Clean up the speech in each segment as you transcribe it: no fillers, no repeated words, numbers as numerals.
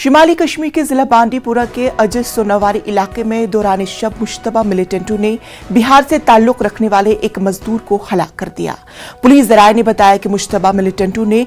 शिमाली कश्मीर के जिला बांडीपुरा के अजय सोनावारी इलाके में दौरान शब मुश्तबा मिलिटेंटों ने बिहार से ताल्लुक रखने वाले एक मजदूर को हलाक कर दिया। पुलिस जराये ने बताया कि मुश्तबा मिलिटेंटों ने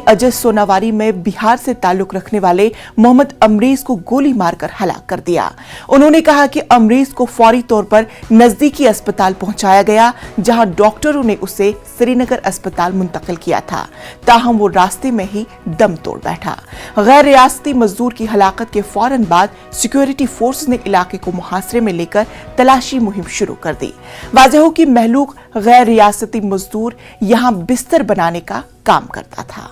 अजय सोनावारी में बिहार से ताल्लुक रखने वाले मोहम्मद अमरीज को गोली मारकर हलाक कर दिया। उन्होंने कहा कि अमरीज को फौरी तौर पर नजदीकी अस्पताल पहुंचाया गया, जहां डॉक्टरों ने उसे श्रीनगर अस्पताल मुंतकिल किया था, ताहम वो रास्ते में ही दम तोड़ बैठा। गैर रियासती मजदूर की हलाकत के फौरन बाद सिक्योरिटी फोर्स ने इलाके को मुहासरे में लेकर तलाशी मुहिम शुरू कर दी। वाज़ेह हो कि महलूक गैर रियासती मजदूर यहां बिस्तर बनाने का काम करता था।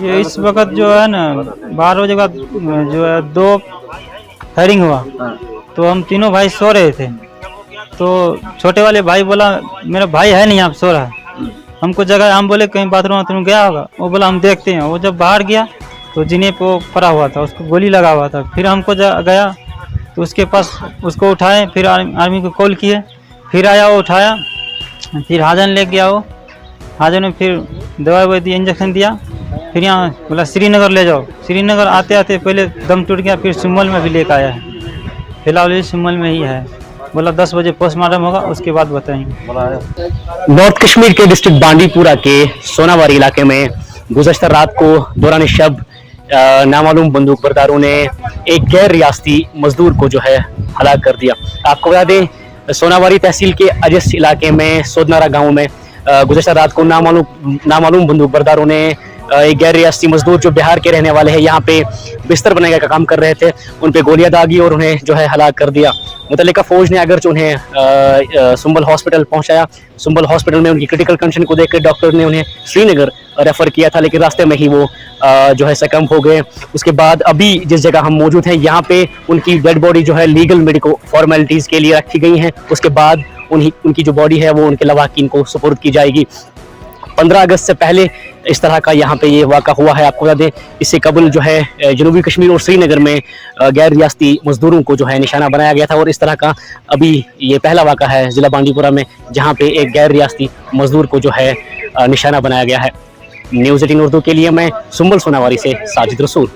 ये इस वक्त जो है ना 12 बजे का जो है 2 फायरिंग हुआ, तो हम तीनों भाई सो रहे थे। तो छोटे वाले भाई बोला मेरा भाई है नहीं, आप सो रहा है, हमको जगह। हम बोले कहीं बाथरूम वाथरूम गया होगा। वो बोला हम देखते हैं। वो जब बाहर गया तो जिन्हें पे पड़ा हुआ था, उसको गोली लगा हुआ था। फिर हमको गया तो उसके पास उसको उठाए, फिर आर्मी को कॉल किए, फिर आया, वो उठाया, फिर हाजन ले गया। वो हाजन में फिर दवाई ववाई दी, इंजेक्शन दिया। फिर यहाँ बोला श्रीनगर ले जाओ। श्रीनगर आते आते पहले दम टूट गया, फिर सुम्मल में भी लेकर आया है। फिलहाल ये सुम्मल में ही है। बोला 10 बजे पोस्टमार्टम होगा, उसके बाद बताएंगे। नॉर्थ कश्मीर के डिस्ट्रिक्ट बांडीपुरा के सोनावारी इलाके में गुज़श्ता रात को दौरान शब नामालूम बंदूक बरदारों ने एक गैर रियासती मजदूर को जो है हलाक कर दिया। आपको बता दें, सोनावारी तहसील के अजस इलाके में सोदनारा गांव में गुज़श्ता रात को नामालूम बंदूक बरदारों ने एक गैर रियासती मजदूर जो बिहार के रहने वाले हैं, यहाँ पे बिस्तर बनाने का काम कर रहे थे, उन पे गोलियां दागी और उन्हें जो है हलाक कर दिया। मुतल्लिका फौज ने अगरचे उन्हें सुंबल हॉस्पिटल पहुंचाया। सुंबल हॉस्पिटल में उनकी क्रिटिकल कंडीशन को देखकर डॉक्टर ने उन्हें श्रीनगर रेफर किया था, लेकिन रास्ते में ही वो जो है सकम हो गए। उसके बाद अभी जिस जगह हम मौजूद हैं, यहाँ पे उनकी डेड बॉडी जो है लीगल मेडिकल फॉर्मेलिटीज़ के लिए रखी गई हैं। उसके बाद उनकी जो बॉडी है वो उनके लवाकिन को सुपुर्द की जाएगी। 15 अगस्त से पहले इस तरह का यहाँ पे ये वाक़ा हुआ है। आपको बता दें, इससे कबल जो है जनूबी कश्मीर और श्रीनगर में गैर रियासती मजदूरों को जो है निशाना बनाया गया था, और इस तरह का अभी ये पहला वाक़ा है ज़िला बांडीपुरा में जहाँ पे एक गैर रियासती मजदूर को जो है निशाना बनाया गया है। न्यूज़ 18 उर्दू के लिए मैं सुंबल सोनावारी से साजिद रसूल।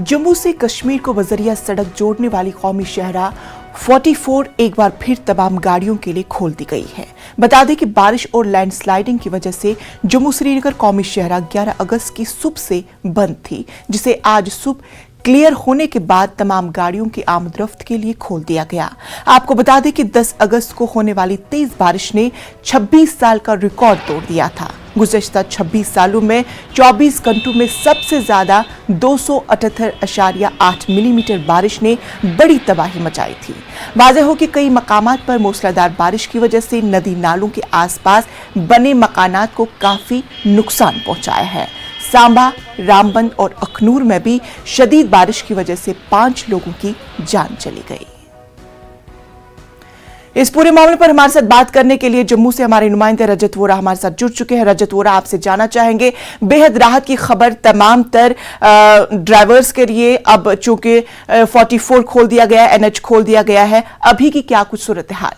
जम्मू से कश्मीर को बजरिया सड़क जोड़ने वाली कौमी शहरा 44 एक बार फिर तमाम गाड़ियों के लिए खोल दी गई है। बता दें कि बारिश और लैंडस्लाइडिंग की वजह से जम्मू श्रीनगर कौमी शहरा 11 अगस्त की सुबह से बंद थी, जिसे आज सुबह क्लियर होने के बाद तमाम गाड़ियों की आमदरफ्त के लिए खोल दिया गया। आपको बता दें कि 10 अगस्त को होने वाली तेज बारिश ने 26 साल का रिकॉर्ड तोड़ दिया था। गुज़श्ता 26 सालों में 24 घंटों में सबसे ज्यादा 278.8 मिलीमीटर बारिश ने बड़ी तबाही मचाई थी। वाज़ेह हो कि कई मकामात पर मूसलाधार बारिश की वजह से नदी नालों के आसपास बने मकानात को काफी नुकसान पहुंचाया है। सांबा, रामबन और अखनूर में भी शदीद बारिश की वजह से 5 लोगों की जान चली गई। इस पूरे मामले पर हमारे साथ बात करने के लिए जम्मू से हमारे नुमाइंदे रजत वोरा हमारे साथ जुड़ चुके हैं। रजत वोरा, आपसे जानना चाहेंगे, बेहद राहत की खबर तमाम तर ड्राइवर्स के लिए। अब चूंकि 44 खोल दिया गया है, NH खोल दिया गया है, अभी की क्या कुछ सूरत हाल?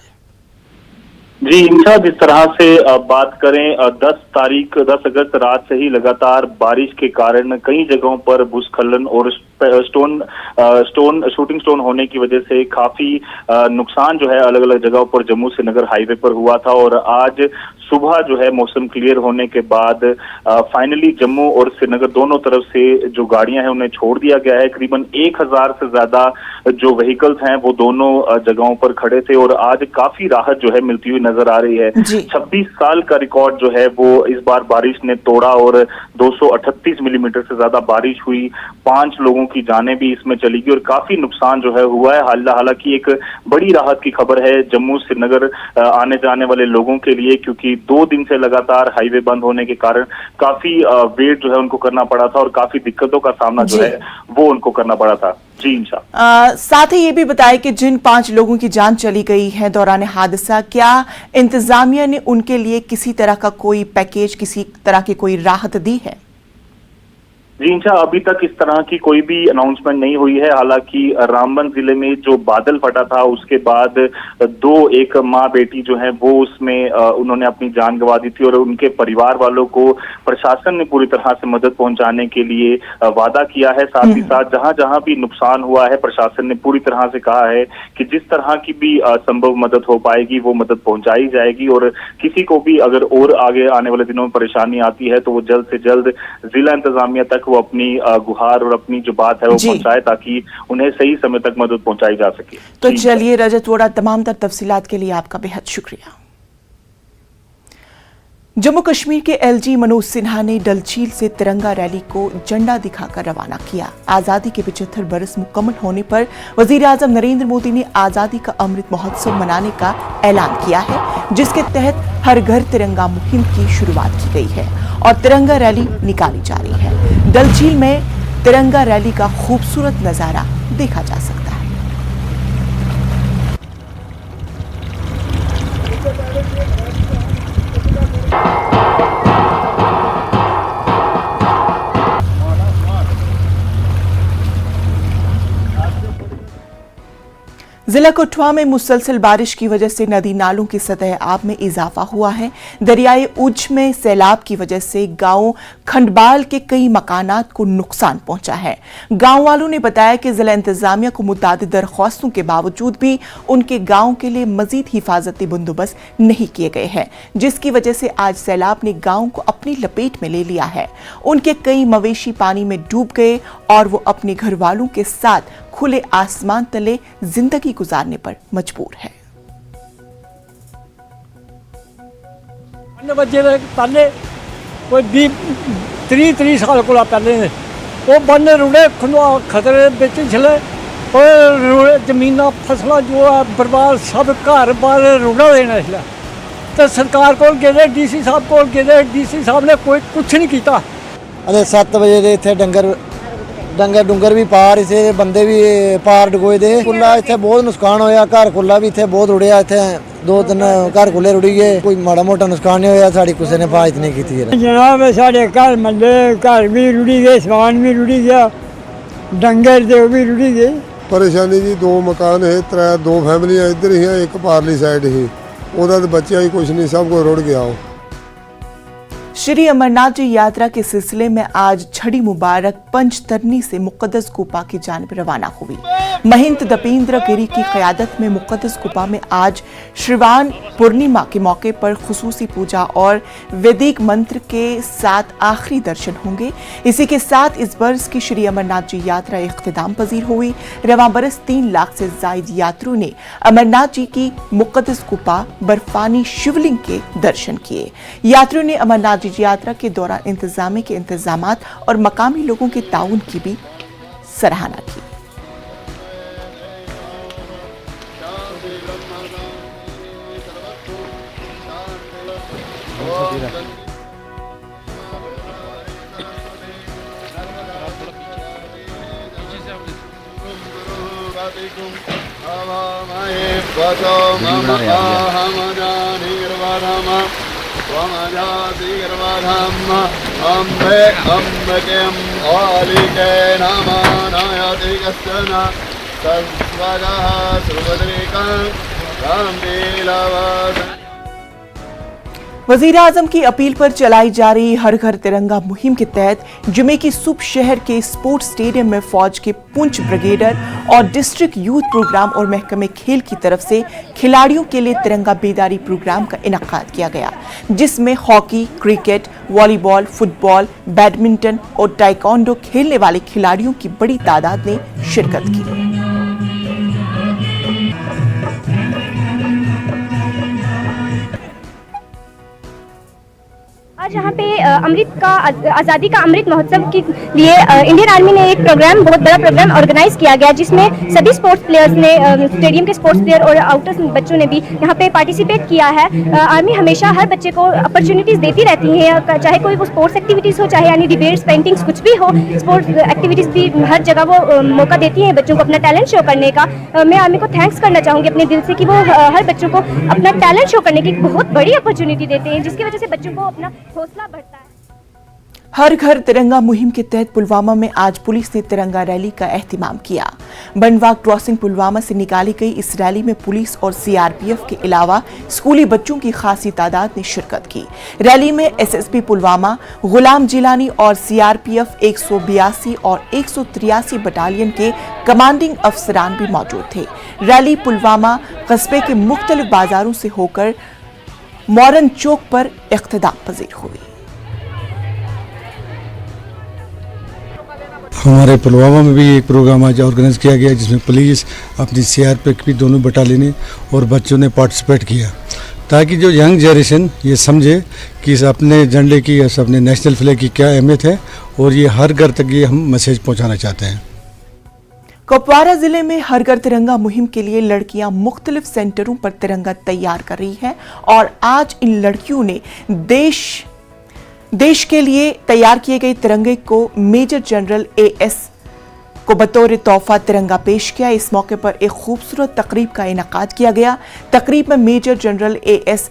जी इंशा, जिस तरह से बात करें 10 अगस्त रात से ही लगातार बारिश के कारण कई जगहों पर भूस्खलन और शूटिंग स्टोन होने की वजह से काफी नुकसान जो है अलग अलग जगहों पर जम्मू श्रीनगर हाईवे पर हुआ था। और आज सुबह जो है मौसम क्लियर होने के बाद फाइनली जम्मू और श्रीनगर दोनों तरफ से जो गाड़ियां हैं उन्हें छोड़ दिया गया है। करीबन 1000 से ज्यादा जो व्हीकल्स हैं वो दोनों जगहों पर खड़े थे और आज काफी राहत जो है मिलती हुई नजर आ रही है। 26 साल का रिकॉर्ड जो है वो इस बार बारिश ने तोड़ा और 238 मिलीमीटर से ज्यादा बारिश हुई। 5 लोगों की जानें भी इसमें चली गई और काफी नुकसान जो है हुआ है। हालांकि एक बड़ी राहत की खबर है जम्मू श्रीनगर आने जाने वाले लोगों के लिए, क्योंकि 2 दिन से लगातार हाईवे बंद होने के कारण काफी वेट जो है उनको करना पड़ा था और काफी दिक्कतों का सामना जो है वो उनको करना पड़ा था। जी इंशा, साथ ही ये भी बताएं कि जिन 5 लोगों की जान चली गई है दौरान हादसा, क्या इंतजामिया ने उनके लिए किसी तरह का कोई पैकेज, किसी तरह की कोई राहत दी है? जी इंशा, अभी तक इस तरह की कोई भी अनाउंसमेंट नहीं हुई है। हालांकि रामबन जिले में जो बादल फटा था उसके बाद एक माँ बेटी जो है वो उसमें उन्होंने अपनी जान गंवा दी थी और उनके परिवार वालों को प्रशासन ने पूरी तरह से मदद पहुंचाने के लिए वादा किया है। साथ ही साथ जहां जहां भी नुकसान हुआ है प्रशासन ने पूरी तरह से कहा है कि जिस तरह की भी संभव मदद हो पाएगी वो मदद पहुंचाई जाएगी और किसी को भी अगर और आगे आने वाले दिनों में परेशानी आती है तो वो जल्द से जल्द जिला इंतजामिया तक वो अपनी गुहार और अपनी जो बात है वो पहुंचाए ताकि उन्हें सही समय तक मदद पहुंचाई जा सके। तो चलिए रजत वोरा, तमाम तर तफसीलात के लिए आपका बेहद शुक्रिया। जम्मू कश्मीर के एलजी मनोज सिन्हा ने डल झील से तिरंगा रैली को झंडा दिखाकर रवाना किया। आजादी के 75 बरस मुकम्मल होने पर वजीर आजम नरेंद्र मोदी ने आजादी का अमृत महोत्सव मनाने का ऐलान किया है, जिसके तहत हर घर तिरंगा मुहिम की शुरुआत की गई है और तिरंगा रैली निकाली जा रही है। डल झील में तिरंगा रैली का खूबसूरत नजारा देखा जा सकता है। जिला कठुआ में मुसलसल बारिश की वजह से नदी नालों की सतह आब में इजाफा हुआ है। दरियाए उज में सैलाब की वजह से गांव खंडबाल के कई मकानात को नुकसान पहुंचा है। गांव वालों ने बताया कि जिला इंतजामिया को मुतादिद दरख्वास्तों के बावजूद भी उनके गांव के लिए मजीद हिफाजती बंदोबस्त नहीं किए गए हैं, जिसकी वजह से आज सैलाब ने गांव को अपनी लपेट में ले लिया है। उनके कई मवेशी पानी में डूब गए और वो अपने घर वालों के साथ खुले आसमान तले जिंदगी गुजारने पर मजबूर है। पहले कोई 20-30 साल को पहले वो बन रुड़े खतरे बिच छले और जमीन फसल जो है बर्बाद, सब घर बार रुड़ा देना इसलिए तो सरकार को गए, डीसी साहब को गए, डीसी साहब ने कोई कुछ नहीं किया। अरे 7 बजे ਦੇ ਇੱਥੇ ਡੰਗਰ ਵੀ ਪਾਰ ਇਸੇ ਬੰਦੇ ਵੀ ਪਾਰ ਡਗੋਏ ਦੇ ਕੁੱਲਾ ਇੱਥੇ ਬਹੁਤ ਨੁਕਸਾਨ ਹੋਇਆ। ਘਰ ਕੁੱਲਾ ਵੀ ਇੱਥੇ ਬਹੁਤ ਰੁੜਿਆ। ਇੱਥੇ 2-3 ਘਰ ਕੁੱਲੇ ਰੁੜੀ ਗਏ। ਕੋਈ ਮਾੜਾ ਮੋਟਾ ਨੁਕਸਾਨ ਨਹੀਂ ਹੋਇਆ। ਸਾਡੀ ਕਿਸੇ ਨੇ ਫਾਇਦ ਨਹੀਂ ਕੀਤੀ ਹੈ ਜਨਾਬ। ਸਾਡੇ ਘਰ ਮੱਲੇ ਘਰ ਵੀ ਰੁੜੀ ਗਏ, ਸਮਾਨ ਵੀ ਰੁੜੀ ਗਿਆ, ਡੰਗਰ ਦੇ ਵੀ ਰੁੜੀ ਗਏ। ਪਰੇਸ਼ਾਨੀ ਜੀ 2 ਮਕਾਨ ਹੈ, 2 ਫੈਮਲੀਆਂ ਇੱਧਰ ਹੀ ਇੱਕ ਪਾਰਲੀ ਸਾਈਡ ਹੀ, ਉਹਦਾ ਤੇ ਬੱਚਿਆਂ ਹੀ ਕੁਝ ਨਹੀਂ, ਸਭ ਕੁਝ रुड़ गया। श्री अमरनाथ जी यात्रा के सिलसिले में आज छड़ी मुबारक पंचतरनी से मुकद्दस गुफा की जानिब रवाना हुई। महंत दीपेंद्र गिरी की क़यादत में मुकद्दस गुफा में आज श्रवण पूर्णिमा के मौके पर खुसूसी पूजा और वैदिक मंत्र के साथ आखिरी दर्शन होंगे। इसी के साथ इस बरस की श्री अमरनाथ जी यात्रा इख्तिताम पजीर हुई। रवां बरस 3 लाख से जायद यात्रियों ने अमरनाथ जी की मुकद्दस गुफा बर्फानी शिवलिंग के दर्शन किए। यात्रियों ने अमरनाथ जी यात्रा के दौरान इंतजामिया के इंतजामात और मकामी लोगों के ताउन की भी सराहना की। वजीर आजम की अपील पर चलाई जा रही हर घर तिरंगा मुहिम के तहत जुमे की सुबह शहर के स्पोर्ट्स स्टेडियम में फौज के पुंछ ब्रिगेडर और डिस्ट्रिक्ट यूथ प्रोग्राम और महकमे खेल की तरफ से खिलाड़ियों के लिए तिरंगा बेदारी प्रोग्राम का इनेकाद किया गया, जिसमें hockey, cricket, volleyball, football, badminton और टाइकोंडो खेलने वाले खिलाड़ियों की बड़ी तादाद ने शिरकत की। आज यहाँ पे आज़ादी का अमृत महोत्सव के लिए इंडियन आर्मी ने एक प्रोग्राम, बहुत बड़ा प्रोग्राम ऑर्गेनाइज किया गया, जिसमें सभी स्पोर्ट्स प्लेयर्स ने, स्टेडियम के स्पोर्ट्स प्लेयर और आउटर बच्चों ने भी यहाँ पे पार्टिसिपेट किया है। आर्मी हमेशा हर बच्चे को अपॉर्चुनिटीज़ देती रहती है, चाहे कोई वो स्पोर्ट्स एक्टिविटीज़ हो, चाहे यानी डिबेट्स, पेंटिंग्स, कुछ भी हो, स्पोर्ट्स एक्टिविटीज़ भी हर जगह वो मौका देती है बच्चों को अपना टैलेंट शो करने का। मैं आर्मी को थैंक्स करना चाहूँगी अपने दिल से कि वो हर बच्चों को अपना टैलेंट शो करने की बहुत बड़ी अपॉर्चुनिटी देते हैं, जिसकी वजह से बच्चों को अपना हौसला बढ़ता है। हर घर तिरंगा मुहिम के तहत पुलवामा में आज पुलिस ने तिरंगा रैली का एहतिमाम किया। बनवा क्रॉसिंग पुलवामा से निकाली गई इस रैली में पुलिस और सीआरपीएफ के अलावा स्कूली बच्चों की खासी तादाद ने शिरकत की। रैली में एसएसपी पुलवामा गुलाम जिलानी और सीआरपीएफ 182 और 183 बटालियन के कमांडिंग अफसरान भी मौजूद थे। रैली पुलवामा कस्बे के मुख्तलिफ बाजारों से होकर मॉरन चौक पर इख्तिताम पजीर हुई। हमारे पुलवामा में भी एक प्रोग्राम आज ऑर्गेनाइज किया गया जिसमें पुलिस अपनी सीआरपीएफ की दोनों बटालियन और बच्चों ने पार्टिसिपेट किया, ताकि जो यंग जनरेशन ये समझे कि इस अपने झंडे की, इस अपने नेशनल फ्लैग की क्या अहमियत है, और ये हर घर तक ये हम मैसेज पहुंचाना चाहते हैं। कुपवारा जिले में हर घर तिरंगा मुहिम के लिए लड़कियां मुख्तलिफ सेंटरों पर तिरंगा तैयार कर रही हैं और आज इन लड़कियों ने देश के लिए तैयार किए गए तिरंगे को मेजर जनरल एएस को बतौर तोहफा तिरंगा पेश किया। इस मौके पर एक खूबसूरत तकरीब का इनेकाद किया गया। तकरीब में मेजर जनरल एएस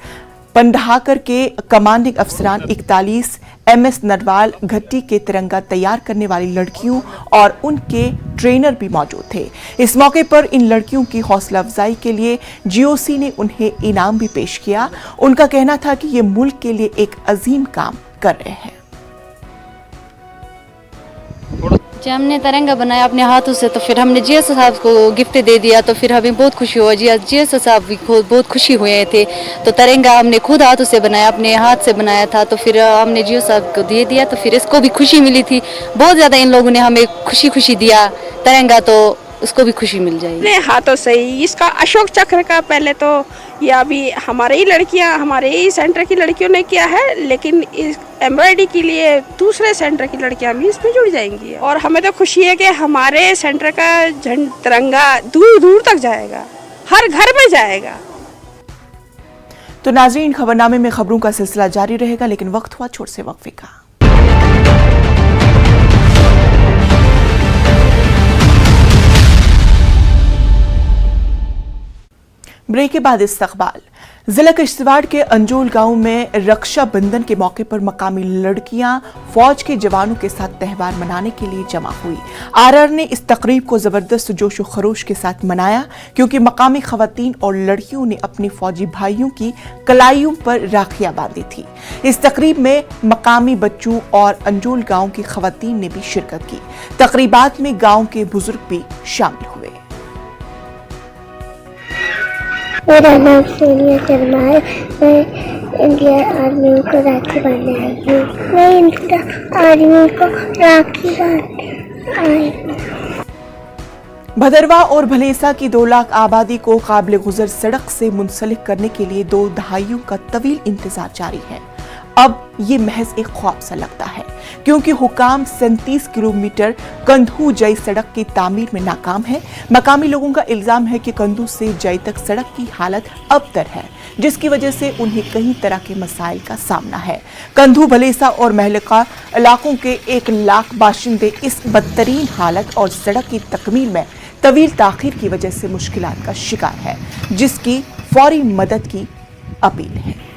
पंडहाकर के कमांडिंग अफसरान 41 एमएस नरवाल घट्टी के तिरंगा तैयार करने वाली लड़कियों और उनके ट्रेनर भी मौजूद थे। इस मौके पर इन लड़कियों की हौसला अफजाई के लिए जीओसी ने उन्हें इनाम भी पेश किया। उनका कहना था कि ये मुल्क के लिए एक अजीम काम कर रहे हैं। जब हमने तिरंगा बनाया अपने हाथों से तो फिर हमने जीएस साहब को गिफ्ट दे दिया, तो फिर हमें बहुत खुशी हुआ। जीएस साहब भी बहुत खुशी हुए थे। तो तिरंगा हमने खुद हाथों से बनाया, अपने हाथ से बनाया था, तो फिर हमने जीएस साहब को दे दिया, तो फिर इसको भी खुशी मिली थी। बहुत ज़्यादा इन लोगों ने हमें खुशी दिया तिरंगा, तो उसको भी खुशी मिल जाएगी। अपने हाथों से ही इसका अशोक चक्र का पहले तो ये अभी हमारे ही लड़कियां, हमारे ही सेंटर की लड़कियों ने किया है, लेकिन इस एम्ब्रॉयडरी के लिए दूसरे सेंटर की लड़कियां भी इसमें जुड़ जाएंगी। और हमें तो खुशी है कि हमारे सेंटर का तिरंगा दूर दूर तक जाएगा, हर घर में जाएगा। तो नाज़रीन, खबरनामे में खबरों का सिलसिला जारी रहेगा, लेकिन वक्त हुआ छोटे से वक्फे का। ब्रेक के बाद इस्तकबाल। जिला किश्तवाड़ के अंजोल गांव में रक्षाबंधन के मौके पर मकामी लड़कियां फौज के जवानों के साथ त्यौहार मनाने के लिए जमा हुई। आरआर ने इस तकरीब को जबरदस्त जोशो खरोश के साथ मनाया, क्योंकि मकामी खवातीन और लड़कियों ने अपने फौजी भाइयों की कलाइयों पर राखियां बांधी थी। इस तकरीब में मकामी बच्चों और अंजोल गांव की खवातीन ने भी शिरकत की। तकरीबात में गांव के बुजुर्ग भी शामिल हुए। मेरा नाम सोनिया शर्मा है। मैं इंडियन आर्मी को राखी बांधने आई हूँ। मैं इंडियन आर्मी को राखी बांधने आई हूँ। भदरवा और भलेसा की 2 लाख आबादी को काबिल गुजर सड़क से मुंसलिक करने के लिए 2 दहाइयों का तवील इंतजार जारी है। अब ये महज एक ख्वाब सा लगता है, क्योंकि हुकाम 37 किलोमीटर कंधू जई सड़क की तामीर में नाकाम है। मकामी लोगों का इल्जाम है कि कंधू से जई तक सड़क की हालत अबतर है, जिसकी वजह से उन्हें कई तरह के मसाइल का सामना है। कंधू, भलेसा और महलका इलाकों के 1 लाख बाशिंदे इस बदतरीन हालत और सड़क की तकमील में तवील ताखीर की वजह से मुश्किलात का शिकार है, जिसकी फौरी मदद की अपील है।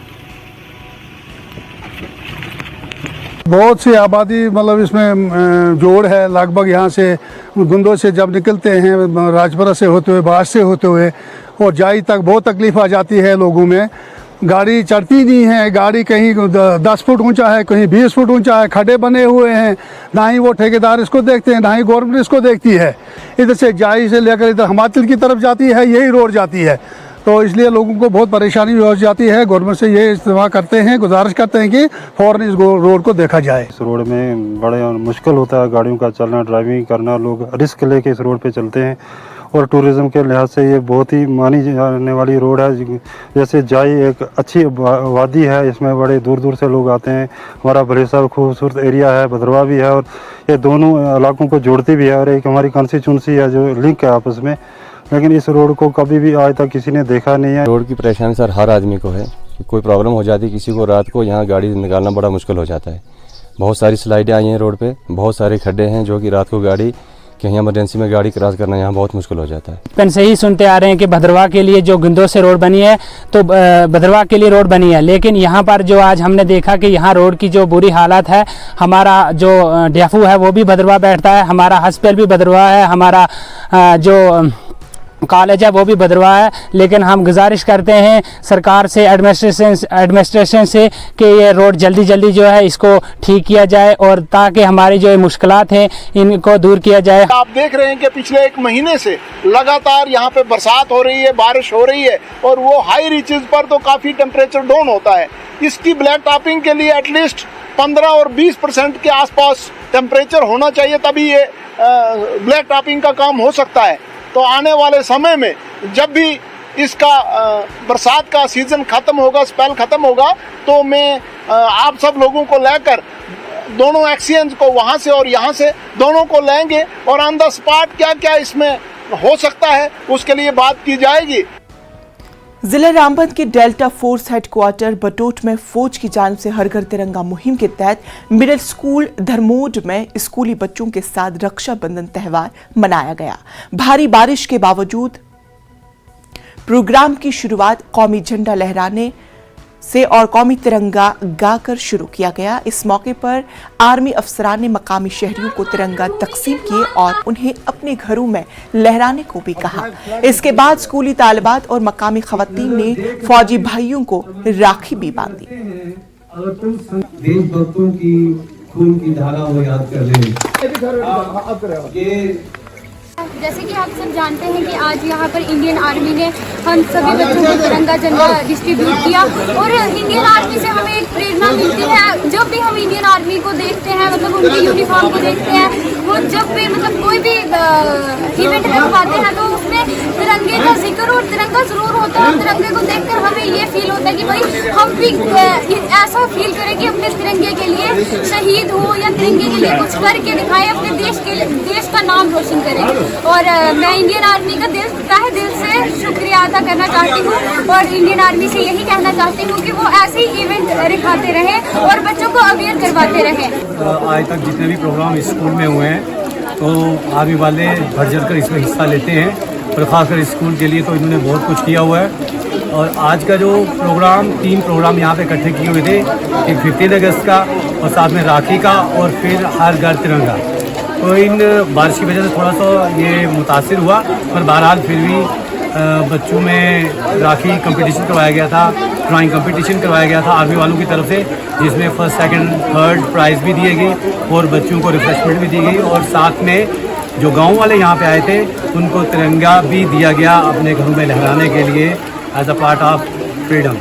बहुत सी आबादी मतलब इसमें जोड़ है। लगभग यहाँ से गुंदों से जब निकलते हैं, राजपुरा से होते हुए, बास से होते हुए, और जाई तक बहुत तकलीफ आ जाती है लोगों में। गाड़ी चढ़ती नहीं है। गाड़ी कहीं 10 फुट ऊंचा है, कहीं 20 फुट ऊंचा है। खड्डे बने हुए हैं। ना ही वो ठेकेदार इसको देखते हैं, ना ही गवर्नमेंट इसको देखती है। इधर से जाई से लेकर इधर हिमाचल की तरफ जाती है, यही रोड जाती है, तो इसलिए लोगों को बहुत परेशानी हो जाती है। गवर्नमेंट से ये इस्तेमाल करते हैं, गुजारिश करते हैं कि फ़ौरन इस रोड को देखा जाए। इस रोड में बड़े मुश्किल होता है गाड़ियों का चलना, ड्राइविंग करना। लोग रिस्क लेके इस रोड पे चलते हैं, और टूरिज़्म के लिहाज से ये बहुत ही मानी जाने वाली रोड है। जैसे जाई एक अच्छी वादी है, इसमें बड़े दूर दूर से लोग आते हैं। हमारा भलेसा खूबसूरत एरिया है, भदरवा भी है, और ये दोनों इलाकों को जोड़ती भी है, और एक हमारी कंस्टिट्यूंसी है जो लिंक है आपस में। लेकिन इस रोड को कभी भी आज तक किसी ने देखा नहीं है। रोड की परेशानी सर हर आदमी को है। कोई प्रॉब्लम हो जाती है किसी को, रात को यहाँ गाड़ी निकालना बड़ा मुश्किल हो जाता है। बहुत सारी स्लाइडें आई हैं रोड पे, बहुत सारे खड्डे हैं जो कि रात को गाड़ी कहीं इमरजेंसी में गाड़ी क्रॉस करना यहाँ बहुत मुश्किल हो जाता है। बचपन से ही सुनते आ रहे हैं कि भद्रवाह के लिए जो गुंदों से रोड बनी है, तो भद्रवाह के लिए रोड बनी है, लेकिन यहाँ पर जो आज हमने देखा कि यहाँ रोड की जो बुरी हालत है, हमारा जो डेफू है वो भी भद्रवाह बैठता है, हमारा हॉस्पिटल भी भद्रवाह है, हमारा जो कॉलेज है वो भी भद्रवाह है। लेकिन हम गुजारिश करते हैं सरकार से, एडमिनिस्ट्रेशन से कि ये रोड जल्दी जल्दी जो है इसको ठीक किया जाए, और ताकि हमारी जो मुश्किलात हैं इनको दूर किया जाए। आप देख रहे हैं कि पिछले 1 महीने से लगातार यहाँ पे बरसात हो रही है, बारिश हो रही है, और वो हाई रीचेज पर तो काफ़ी टेम्परेचर डाउन होता है। इसकी ब्लैक टॉपिंग के लिए एटलीस्ट 15 और 20% के आसपास टेम्परेचर होना चाहिए, तभी ये ब्लैक टॉपिंग का काम हो सकता है। तो आने वाले समय में जब भी इसका बरसात का सीज़न ख़त्म होगा, स्पेल ख़त्म होगा, तो मैं आप सब लोगों को लेकर दोनों एक्सचेंज को वहाँ से और यहाँ से दोनों को लेंगे, और ऑन द स्पॉट क्या क्या इसमें हो सकता है उसके लिए बात की जाएगी। जिला रामबन के डेल्टा फोर्स हेडक्वार्टर बटोट में फौज की जानिब से हर घर तिरंगा मुहिम के तहत मिडिल स्कूल धर्मोड में स्कूली बच्चों के साथ रक्षाबंधन त्यौहार मनाया गया। भारी बारिश के बावजूद प्रोग्राम की शुरुआत कौमी झंडा लहराने से और कौमी तिरंगा गाकर शुरू किया गया। इस मौके पर आर्मी अफसरान ने मकामी शहरियों को तिरंगा तकसीम किए और उन्हें अपने घरों में लहराने को भी कहा। इसके बाद स्कूली तालिबात और मकामी खवातीन ने फौजी भाइयों को राखी भी बांधी। देशभक्तों की खून की धारा वो याद कर रहे हैं। जैसे कि आप सब जानते हैं कि आज यहाँ पर इंडियन आर्मी ने हम सभी बच्चों को तिरंगा झंडा डिस्ट्रीब्यूट किया, और इंडियन आर्मी से हमें एक प्रेरणा मिलती है। जब भी हम इंडियन आर्मी को देखते हैं, मतलब उनकी यूनिफॉर्म को देखते हैं, वो जब भी मतलब कोई भी इवेंट रखवाते हैं तो उसमें तिरंगे का जिक्र और तिरंगा जरूर होता है। और तिरंगे को देखकर हमें ये फील होता है कि भाई हम भी ऐसा फील करें कि अपने तिरंगे के लिए शहीद हो या तिरंगे के लिए कुछ करके दिखाएं, अपने देश का नाम रोशन करें। और मैं इंडियन आर्मी का दिल से शुक्रिया अदा करना चाहती हूँ, और इंडियन आर्मी से यही कहना चाहती हूँ कि वो ऐसे ही इवेंट दिखाते रहें और बच्चों को अवेयर करवाते रहें। आज तक जितने भी प्रोग्राम स्कूल में हुए हैं तो आर्मी वाले बढ़ चढ़ कर इसमें हिस्सा लेते हैं, और ख़ासकर स्कूल के लिए तो इन्होंने बहुत कुछ किया हुआ है। और आज का जो प्रोग्राम, 3 प्रोग्राम यहाँ पे इकट्ठे किए हुए थे, एक 15 अगस्त का, और साथ में राखी का, और फिर हर घर तिरंगा। तो इन बारिश की वजह से थोड़ा सा ये मुतासिर हुआ, पर बहरहाल फिर भी बच्चों में राखी कंपटीशन करवाया गया था, ड्राइंग कंपटीशन करवाया गया था आर्मी वालों की तरफ से, जिसमें फर्स्ट, सेकंड, थर्ड प्राइज़ भी दिए गए और बच्चों को रिफ्रेशमेंट भी दी गई। और साथ में जो गांव वाले यहाँ पे आए थे उनको तिरंगा भी दिया गया अपने घरों में लहराने के लिए as a part of freedom.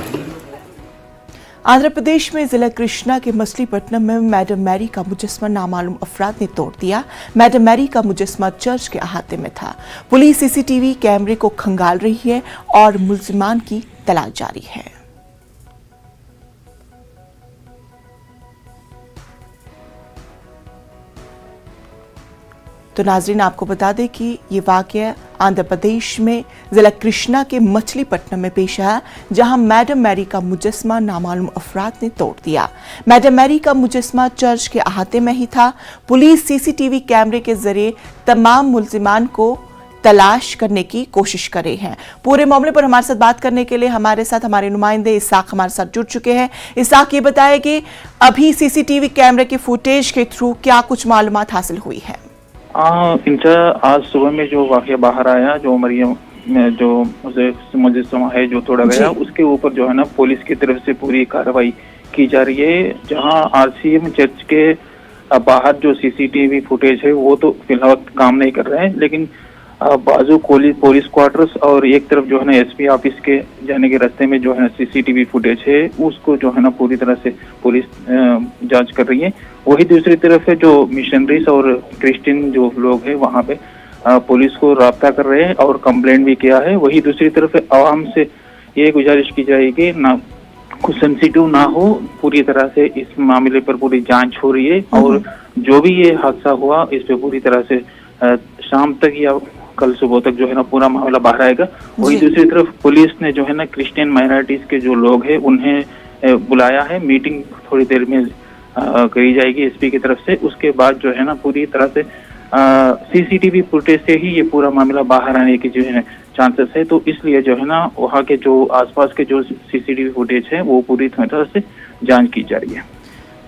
Andhra Pradesh में जिला कृष्णा के मछलीपट्टनम में मैडम मैरी का मुजस्मा नामालूम अफराद ने तोड़ दिया। मैडम मैरी का मुजस्मा चर्च के अहाते में था। पुलिस सीसीटीवी कैमरे को खंगाल रही है और मुल्जिमान की तलाश जारी है। तो नाजरीन, आपको बता दें कि ये वाकया आंध्र प्रदेश में जिला कृष्णा के मछलीपट्टनम में पेश आया, जहां मैडम मैरी का मुजस्मा नामालूम अफराद ने तोड़ दिया। मैडम मैरी का मुजस्मा चर्च के अहाते में ही था। पुलिस सीसीटीवी कैमरे के जरिए तमाम मुल्जिमान को तलाश करने की कोशिश कर रही है। पूरे मामले पर हमारे साथ बात करने के लिए हमारे नुमाइंदे इसाक हमारे साथ जुड़ चुके हैं। इसाक, ये बताया कि अभी सीसीटीवी कैमरे के फुटेज के थ्रू क्या कुछ मालूमात हासिल हुई है? इनका आज सुबह में जो वाकया बाहर आया, जो मरियम में जो मुजस्समा है जो तोड़ा गया, उसके ऊपर जो है ना पुलिस की तरफ से पूरी कार्रवाई की जा रही है। जहां आरसीएम चर्च के बाहर जो सीसीटीवी फुटेज है वो तो फिलहाल काम नहीं कर रहे हैं, लेकिन बाजू पुलिस क्वार्टर्स और एक तरफ जो है ना एसपी ऑफिस के जाने के रास्ते में जो है सीसीटीवी फुटेज है उसको जो है ना पूरी तरह से पुलिस जांच कर रही है। वही दूसरी तरफ है जो मिशनरीज और क्रिश्चियन जो लोग हैं वहाँ पे पुलिस को राब्ता कर रहे हैं और कंप्लेंट भी किया है। वही दूसरी तरफ आवाम से ये गुजारिश की जाएगी ना कुछ सेंसिटिव ना हो, पूरी तरह से इस मामले पर पूरी जांच हो रही है और जो भी ये हादसा हुआ इस पे पूरी तरह से शाम तक या कल सुबह तक जो है ना पूरा मामला बाहर आएगा। वही दूसरी तरफ पुलिस ने जो है ना क्रिश्चियन माइनॉरिटीज के जो लोग हैं उन्हें बुलाया है। मीटिंग थोड़ी देर में करी जाएगी एसपी की तरफ से। उसके बाद जो है ना पूरी तरह से सीसीटीवी फुटेज से ही ये पूरा मामला बाहर आने की जो है चांसेस है। तो इसलिए जो है ना वहाँ के जो आसपास के जो सीसीटीवी फुटेज है वो पूरी तरह से जांच की जा रही है।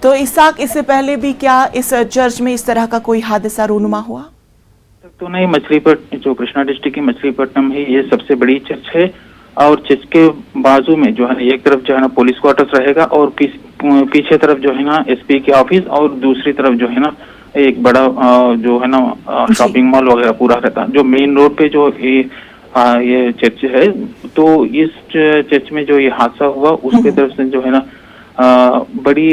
तो इसाक, इससे पहले भी क्या इस चर्च में इस तरह का कोई हादसा रूनुमा हुआ? तो नहीं, मछलीपट्टनम जो कृष्णा डिस्ट्रिक्ट की मछलीपट्टनम है ये सबसे बड़ी चर्च है और चर्च के बाजू में जो है ना एक तरफ जो है ना पुलिस क्वार्टर्स रहेगा और पीछे तरफ जो है ना एसपी के ऑफिस और दूसरी तरफ जो है ना एक बड़ा जो है ना शॉपिंग मॉल वगैरह पूरा रहता। जो मेन रोड पे जो ये चर्च है, तो इस चर्च में जो ये हादसा हुआ उसके तरफ से जो है ना बड़ी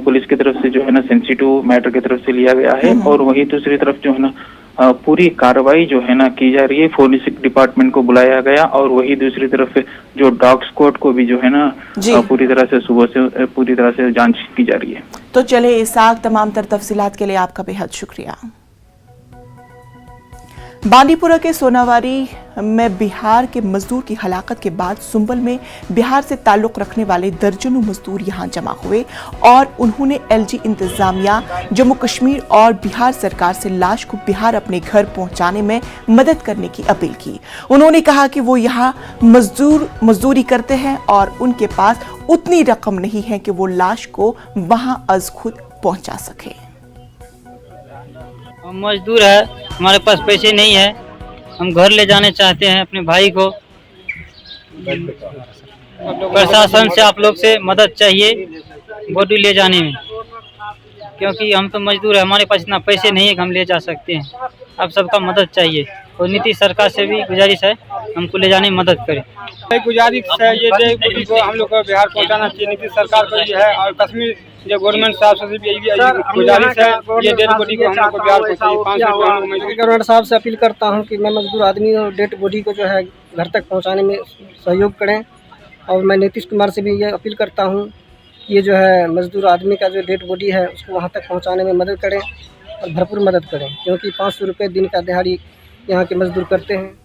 पुलिस की तरफ से जो है ना सेंसिटिव मैटर की तरफ से लिया गया है और वही दूसरी तरफ जो है ना पूरी कार्रवाई जो है ना की जा रही है। फोरेंसिक डिपार्टमेंट को बुलाया गया और वही दूसरी तरफ जो डॉग स्क्वाड को भी जो है ना पूरी तरह से सुबह से पूरी तरह से जांच की जा रही है। तो चले इसाक, तमाम तर तफसीलात के लिए आपका बेहद शुक्रिया। बांदीपुरा के सोनावारी में बिहार के मजदूर की हलाकत के बाद सुंबल में बिहार से ताल्लुक रखने वाले दर्जनों मजदूर यहां जमा हुए और उन्होंने एलजी इंतजामिया, जम्मू कश्मीर और बिहार सरकार से लाश को बिहार अपने घर पहुंचाने में मदद करने की अपील की। उन्होंने कहा कि वो यहां मजदूरी करते हैं और उनके पास उतनी रकम नहीं है कि वो लाश को वहां अज खुद पहुंचा सके। हम मजदूर है, हमारे पास पैसे नहीं है, हम घर ले जाने चाहते हैं अपने भाई को। प्रशासन से आप लोग से मदद चाहिए बॉडी ले जाने में, क्योंकि हम तो मजदूर है, हमारे पास इतना पैसे नहीं है कि हम ले जा सकते हैं। अब सबका मदद चाहिए और नीतीश सरकार से भी गुजारिश है हमको ले जाने में मदद करें। गुजारिश है ये डेड बॉडी को हम लोग को बिहार पहुंचाना चाहिए, नीतीश सरकार को ये है और कश्मीर जो गवर्नमेंट साहब से भी यही गुजारिश है ये डेड बॉडी को हम लोग को बिहार पहुंचाइए। गवर्नमेंट साहब से अपील करता हूं कि मैं मजदूर आदमी और डेड बॉडी को जो है घर तक पहुंचाने में सहयोग करें और मैं नीतीश कुमार से भी ये अपील करता हूं कि ये जो है मजदूर आदमी का जो डेड बॉडी है उसको वहां तक पहुंचाने में मदद करें और भरपूर मदद करें, क्योंकि 500 रुपये दिन का दिहाड़ी यहाँ के मजदूर करते हैं।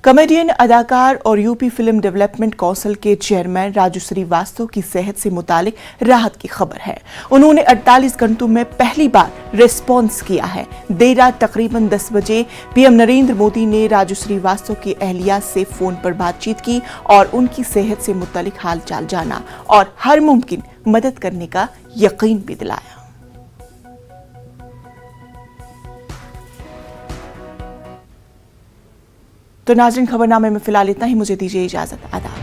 कॉमेडियन, अदाकार और यूपी फिल्म डेवलपमेंट कौंसिल के चेयरमैन राजू श्रीवास्तव की सेहत से मुतालिक राहत की खबर है। उन्होंने 48 घंटों में पहली बार रिस्पॉन्स किया है। देर रात तकरीबन 10 बजे पीएम नरेंद्र मोदी ने राजू श्रीवास्तव की अहलिया से फोन पर बातचीत की और उनकी सेहत से मुतालिक हालचाल जाना और हर मुमकिन मदद करने का यकीन भी दिलाया। तो नाज़रीन, खबरनामे में फिलहाल इतना ही। मुझे दीजिए इजाजत। आदाब।